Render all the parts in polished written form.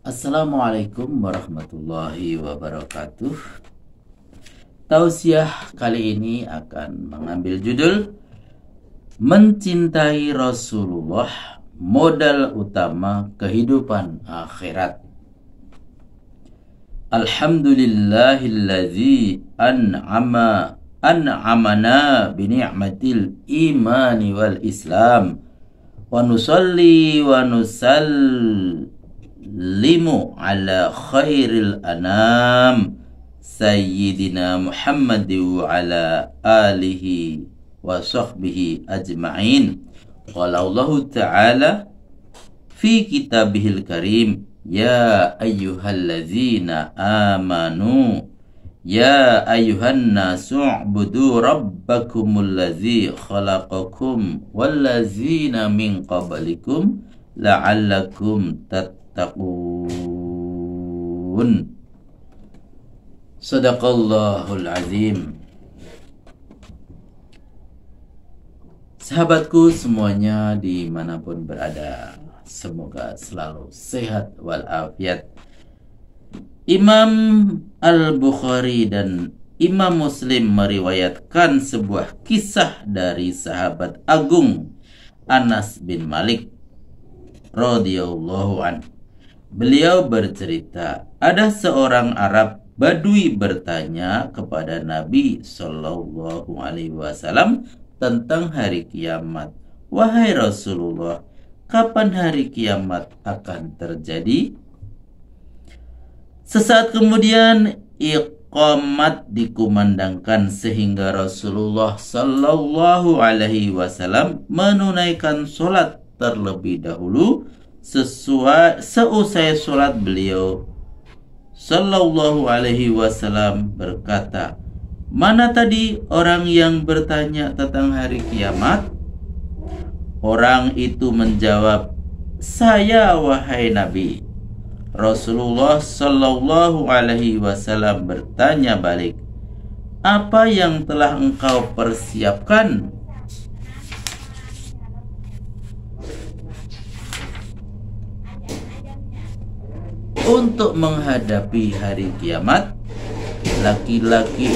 Assalamualaikum warahmatullahi wabarakatuh. Tausiah kali ini akan mengambil judul Mencintai Rasulullah, modal utama kehidupan akhirat. Alhamdulillahilladzi an'amana bini'matil imani wal islam wa nusalli wa nusallimu ala khairil anam sayyidina Muhammad wa ala alihi wa sahbihi ajma'in. Qala Allah ta'ala fi kitabihil karim, ya ayyuhallazina amanu ya ayyuhan nasu u'budu rabbakumul ladzi khalaqakum wallazina min qablikum la'allakum tattaqun. Sadaqallahul azim. Sahabatku semuanya dimanapun berada, semoga selalu sehat walafiat. Imam Al-Bukhari dan Imam Muslim meriwayatkan sebuah kisah dari sahabat agung Anas bin Malik radhiyallahu anhu. Beliau bercerita, ada seorang Arab Badui bertanya kepada Nabi Shallallahu Alaihi Wasallam tentang hari kiamat. Wahai Rasulullah, kapan hari kiamat akan terjadi? Sesaat kemudian iqamat dikumandangkan sehingga Rasulullah Sallallahu Alaihi Wasallam menunaikan sholat terlebih dahulu. Seusai sholat beliau Sallallahu Alaihi Wasallam berkata, mana tadi orang yang bertanya tentang hari kiamat? Orang itu menjawab, saya wahai Nabi. Rasulullah Sallallahu Alaihi Wasallam bertanya balik, apa yang telah engkau persiapkan untuk menghadapi hari kiamat? Laki-laki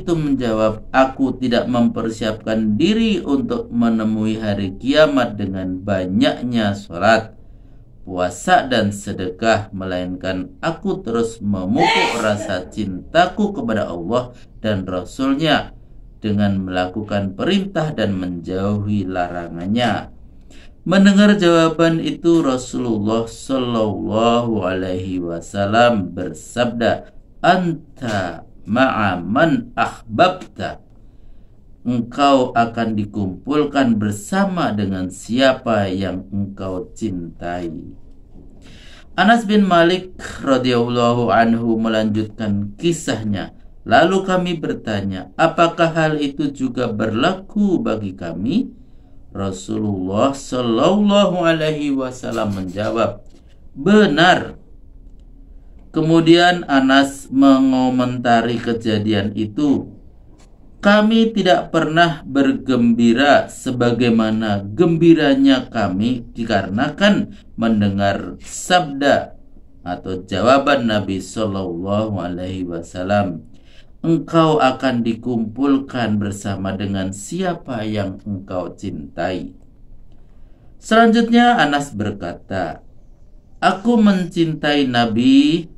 itu menjawab, aku tidak mempersiapkan diri untuk menemui hari kiamat dengan banyaknya sholat, puasa dan sedekah, melainkan aku terus memupuk rasa cintaku kepada Allah dan Rasul-Nya dengan melakukan perintah dan menjauhi larangannya. Mendengar jawaban itu, Rasulullah Shallallahu Alaihi Wasallam bersabda, anta ma'aman ahbabta, engkau akan dikumpulkan bersama dengan siapa yang engkau cintai. Anas bin Malik radhiyallahu anhu melanjutkan kisahnya. Lalu kami bertanya, apakah hal itu juga berlaku bagi kami? Rasulullah Sallallahu Alaihi Wasallam menjawab, benar. Kemudian Anas mengomentari kejadian itu. Kami tidak pernah bergembira sebagaimana gembiranya kami dikarenakan mendengar sabda atau jawaban Nabi Shallallahu Alaihi Wasallam, engkau akan dikumpulkan bersama dengan siapa yang engkau cintai. Selanjutnya Anas berkata, aku mencintai Nabi,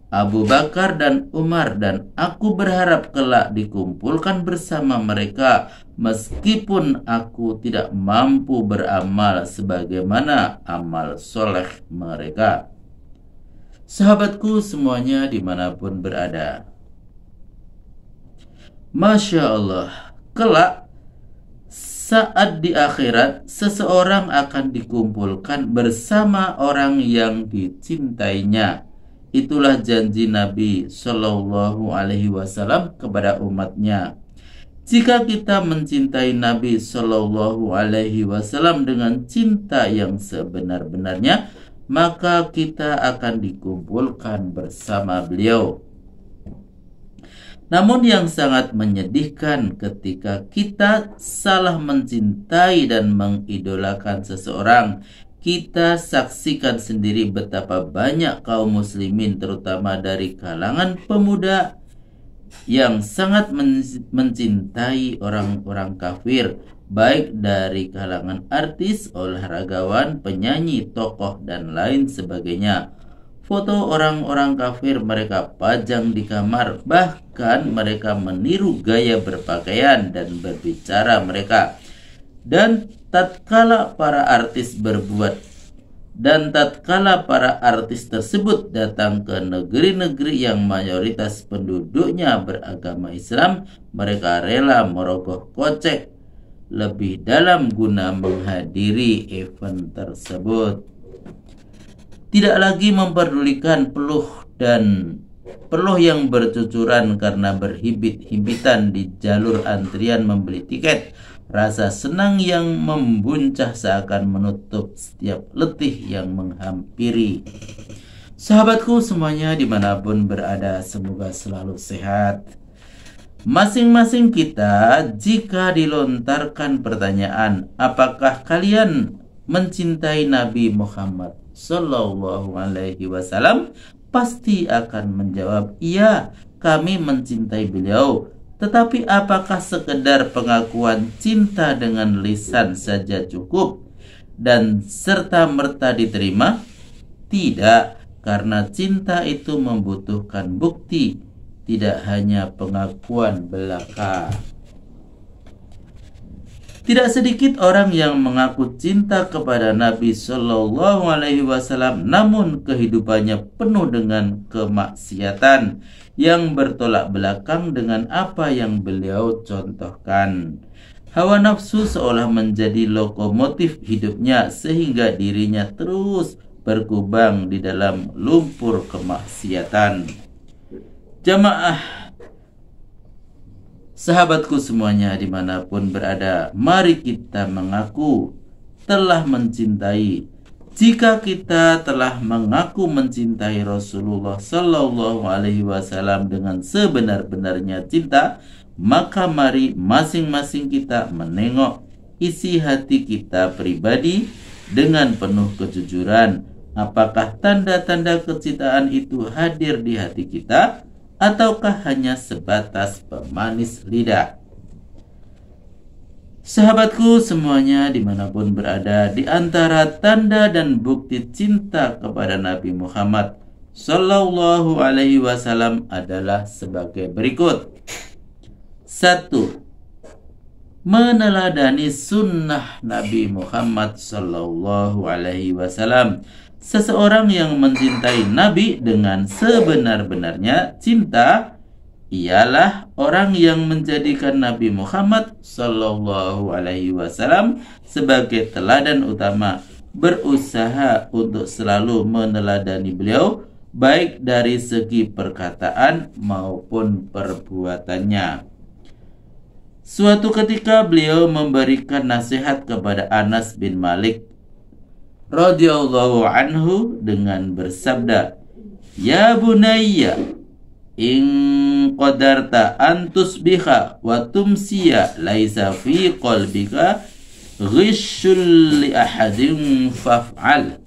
Abu Bakar dan Umar, dan aku berharap kelak dikumpulkan bersama mereka meskipun aku tidak mampu beramal sebagaimana amal soleh mereka. Sahabatku semuanya dimanapun berada, Masya Allah, kelak saat di akhirat seseorang akan dikumpulkan bersama orang yang dicintainya. Itulah janji Nabi Shallallahu Alaihi Wasallam kepada umatnya. Jika kita mencintai Nabi Shallallahu Alaihi Wasallam dengan cinta yang sebenar-benarnya, maka kita akan dikumpulkan bersama beliau. Namun yang sangat menyedihkan ketika kita salah mencintai dan mengidolakan seseorang, kita saksikan sendiri betapa banyak kaum muslimin terutama dari kalangan pemuda yang sangat mencintai orang-orang kafir, baik dari kalangan artis, olahragawan, penyanyi, tokoh, dan lain sebagainya. Foto orang-orang kafir mereka pajang di kamar, bahkan mereka meniru gaya berpakaian dan berbicara mereka. Dan tatkala para artis tersebut datang ke negeri-negeri yang mayoritas penduduknya beragama Islam, mereka rela merogoh kocek lebih dalam guna menghadiri event tersebut. Tidak lagi memperdulikan peluh yang bercucuran karena berhimpit-himpitan di jalur antrian membeli tiket. Rasa senang yang membuncah seakan menutup setiap letih yang menghampiri. Sahabatku semuanya dimanapun berada, semoga selalu sehat. Masing-masing kita jika dilontarkan pertanyaan, apakah kalian mencintai Nabi Muhammad Sallallahu Alaihi Wasallam, pasti akan menjawab, iya, kami mencintai beliau. Tetapi apakah sekedar pengakuan cinta dengan lisan saja cukup dan serta-merta diterima? Tidak, karena cinta itu membutuhkan bukti, tidak hanya pengakuan belaka. Tidak sedikit orang yang mengaku cinta kepada Nabi Shallallahu Alaihi Wasallam, namun kehidupannya penuh dengan kemaksiatan yang bertolak belakang dengan apa yang beliau contohkan. Hawa nafsu seolah menjadi lokomotif hidupnya sehingga dirinya terus berkubang di dalam lumpur kemaksiatan. Jamaah sahabatku semuanya dimanapun berada, mari kita mengaku telah mencintai. Jika kita telah mengaku mencintai Rasulullah Sallallahu Alaihi Wasallam dengan sebenar-benarnya cinta, maka mari masing-masing kita menengok isi hati kita pribadi dengan penuh kejujuran. Apakah tanda-tanda kecintaan itu hadir di hati kita? Ataukah hanya sebatas pemanis lidah? Sahabatku semuanya dimanapun berada, di antara tanda dan bukti cinta kepada Nabi Muhammad Sallallahu Alaihi Wasallam adalah sebagai berikut. 1. Meneladani sunnah Nabi Muhammad Sallallahu Alaihi Wasallam. Seseorang yang mencintai Nabi dengan sebenar-benarnya cinta ialah orang yang menjadikan Nabi Muhammad Sallallahu Alaihi Wasallam sebagai teladan utama, berusaha untuk selalu meneladani beliau baik dari segi perkataan maupun perbuatannya. Suatu ketika beliau memberikan nasihat kepada Anas bin Malik radhiyallahu anhu dengan bersabda, "Ya bunayya, in qadarta an tusbiha wa tumsiya laisa fi qalbika ghishul li ahadin faf'al."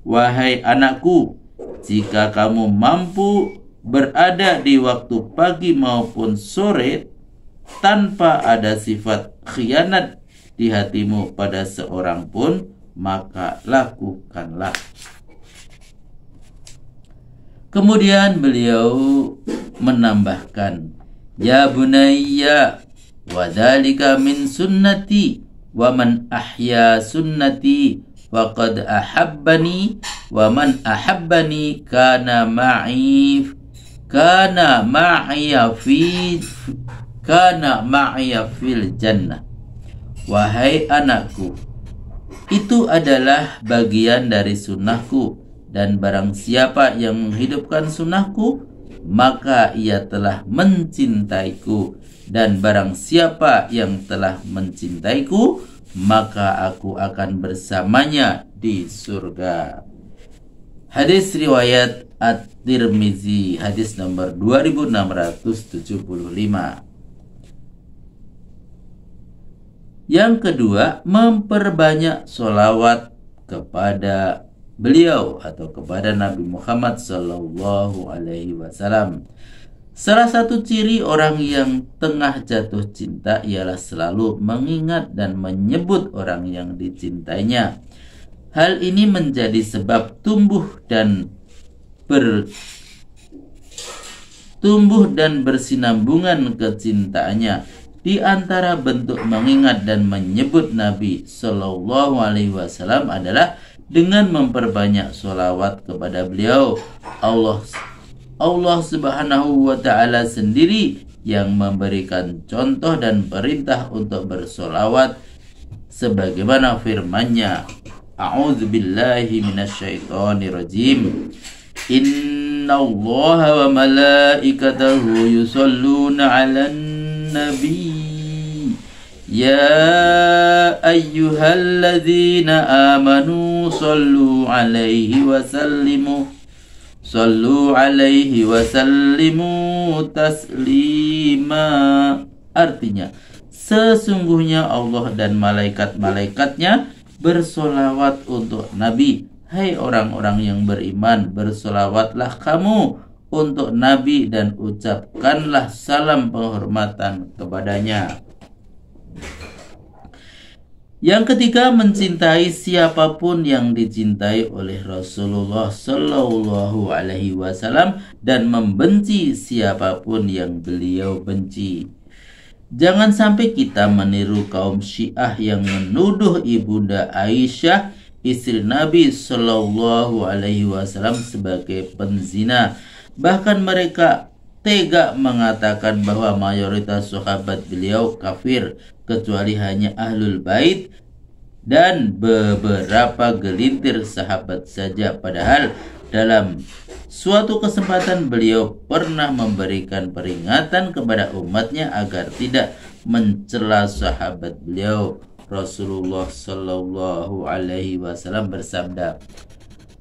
Wahai anakku, jika kamu mampu berada di waktu pagi maupun sore tanpa ada sifat khianat di hatimu pada seorang pun, maka lakukanlah. Kemudian beliau menambahkan, "Ya bunayya, wa dzalika min sunnati, wa man ahya sunnati faqad ahabbani, wa man ahabbani kana ma'iya fil jannah." Wahai anakku, itu adalah bagian dari sunnahku, dan barang siapa yang menghidupkan sunnahku, maka ia telah mencintaiku, dan barang siapa yang telah mencintaiku, maka aku akan bersamanya di surga. Hadis riwayat At-Tirmizi, hadis nomor 2675. Yang kedua, memperbanyak sholawat kepada beliau atau kepada Nabi Muhammad Sallallahu Alaihi Wasallam. Salah satu ciri orang yang tengah jatuh cinta ialah selalu mengingat dan menyebut orang yang dicintainya. Hal ini menjadi sebab tumbuh dan bersinambungan kecintaannya. Di antara bentuk mengingat dan menyebut Nabi Shallallahu Alaihi Wasallam adalah dengan memperbanyak sholawat kepada beliau. Allah Subhanahu wa Ta'ala sendiri yang memberikan contoh dan perintah untuk bersolawat sebagaimana firman-Nya. A'udzu billahi minasyaitonir rajim. Innallaha wa malaikatahu yusholluna 'alan nabi. Ya ayyuhalladzina amanu sallu 'alaihi wa sallimu taslima. Artinya, sesungguhnya Allah dan malaikat-malaikatnya bersolawat untuk Nabi. Hai orang-orang yang beriman, bersolawatlah kamu untuk Nabi dan ucapkanlah salam penghormatan kepadanya. Yang ketiga, mencintai siapapun yang dicintai oleh Rasulullah Sallallahu Alaihi Wasallam dan membenci siapapun yang beliau benci. Jangan sampai kita meniru kaum Syiah yang menuduh ibunda Aisyah, istri Nabi Sallallahu Alaihi Wasallam, sebagai penzina. Bahkan mereka tega mengatakan bahwa mayoritas sahabat beliau kafir, kecuali hanya Ahlul Bait dan beberapa gelintir sahabat saja. Padahal dalam suatu kesempatan beliau pernah memberikan peringatan kepada umatnya agar tidak mencela sahabat beliau. Rasulullah Sallallahu Alaihi Wasallam bersabda,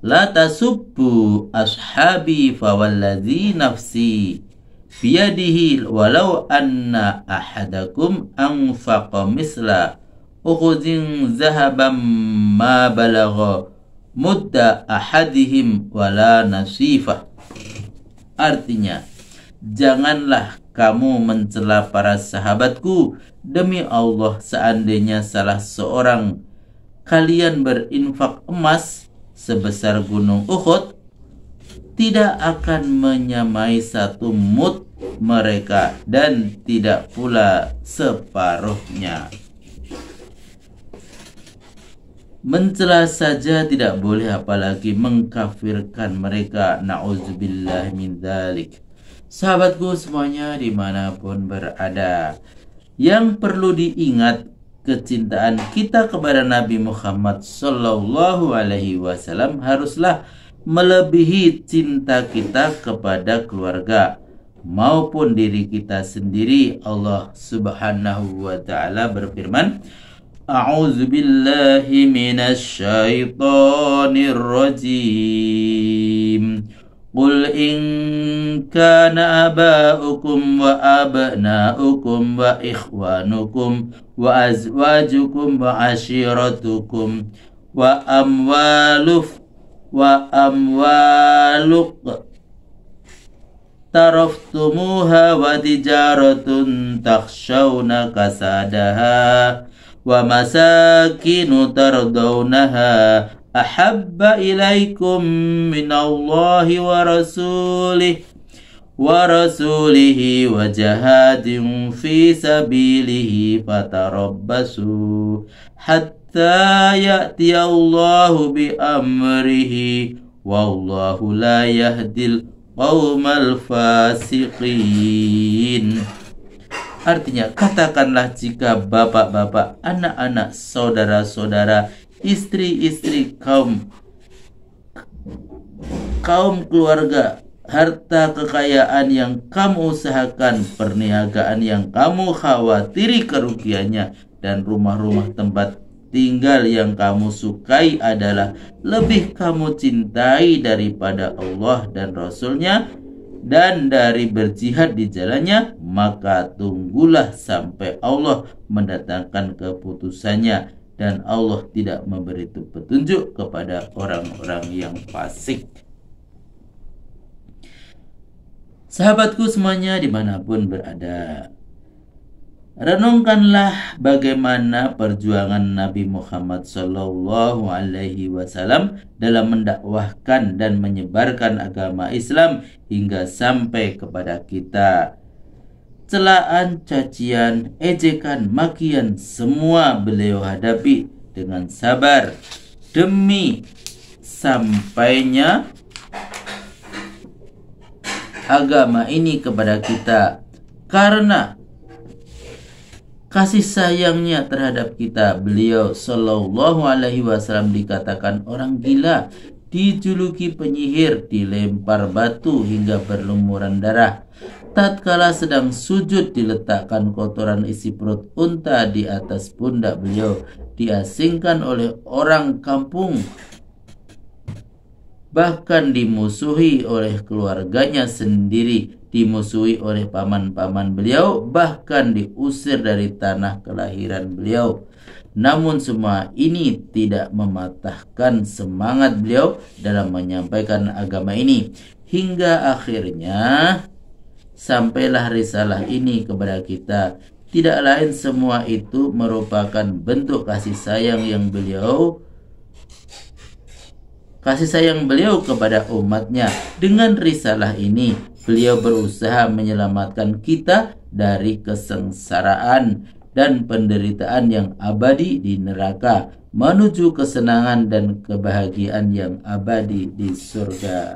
La tasubbu ashabi fawalladzi nafsi biyadihi walau anna ahadakum anfaqa misla ukhudin zahabam ma balagha mudda ahadihim wala nasifah. Artinya, janganlah kamu mencela para sahabatku. Demi Allah, seandainya salah seorang kalian berinfak emas sebesar gunung Uhud, tidak akan menyamai satu mud mereka dan tidak pula separuhnya. Mencela saja tidak boleh, apalagi mengkafirkan mereka. Na'udzubillah min dzalik. Sahabatku semuanya dimanapun berada, yang perlu diingat, kecintaan kita kepada Nabi Muhammad Sallallahu Alaihi Wasallam haruslah melebihi cinta kita kepada keluarga maupun diri kita sendiri. Allah Subhanahu wa Ta'ala berfirman, A'udzu billahi minasy syaithanir rajim. Qul in kana aba'ukum wa abna'ukum wa ikhwanukum wa azwajukum wa ashiratukum wa amwaluk taraftumuha wa tijaratun takhshawna kasadaha wa masakinu tardawnaha ahabba ilaikum minallahi wa rasulihi wa jahadin fi sabilihi fatarabbasu hatta ya'tiyallahu bi amrihi wallahu la yahdil qaumal fasiqin. Artinya, katakanlah jika bapak-bapak, anak-anak, saudara-saudara, istri-istri, kaum keluarga, harta kekayaan yang kamu usahakan, perniagaan yang kamu khawatiri kerugiannya, dan rumah-rumah tempat tinggal yang kamu sukai adalah lebih kamu cintai daripada Allah dan Rasul-Nya dan dari berjihad di jalannya, maka tunggulah sampai Allah mendatangkan keputusannya, dan Allah tidak memberi petunjuk kepada orang-orang yang fasik. Sahabatku semuanya dimanapun berada, renungkanlah bagaimana perjuangan Nabi Muhammad SAW dalam mendakwahkan dan menyebarkan agama Islam hingga sampai kepada kita. Celaan, cacian, ejekan, makian, semua beliau hadapi dengan sabar demi sampainya agama ini kepada kita, karena kasih sayangnya terhadap kita. Beliau Shallallahu Alaihi Wasallam dikatakan orang gila, dijuluki penyihir, dilempar batu hingga berlumuran darah. Tatkala sedang sujud, diletakkan kotoran isi perut unta di atas pundak beliau, diasingkan oleh orang kampung, bahkan dimusuhi oleh keluarganya sendiri, dimusuhi oleh paman-paman beliau, bahkan diusir dari tanah kelahiran beliau. Namun semua ini tidak mematahkan semangat beliau dalam menyampaikan agama ini, hingga akhirnya sampailah risalah ini kepada kita. Tidak lain semua itu merupakan bentuk kasih sayang beliau kepada umatnya. Dengan risalah ini beliau berusaha menyelamatkan kita dari kesengsaraan dan penderitaan yang abadi di neraka, menuju kesenangan dan kebahagiaan yang abadi di surga.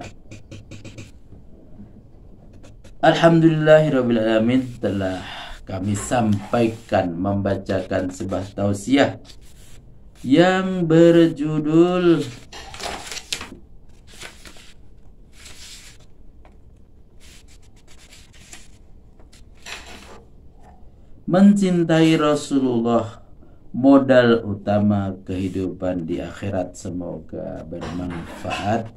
Alhamdulillahirrabbilalamin, telah kami sampaikan membacakan sebuah tausiah yang berjudul Mencintai Rasulullah, modal utama kehidupan di akhirat. Semoga bermanfaat.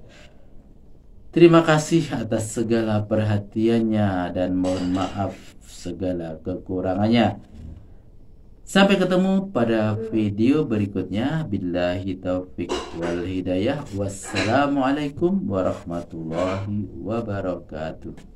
Terima kasih atas segala perhatiannya dan mohon maaf segala kekurangannya. Sampai ketemu pada video berikutnya. Billahi taufik wal hidayah. Wassalamualaikum warahmatullahi wabarakatuh.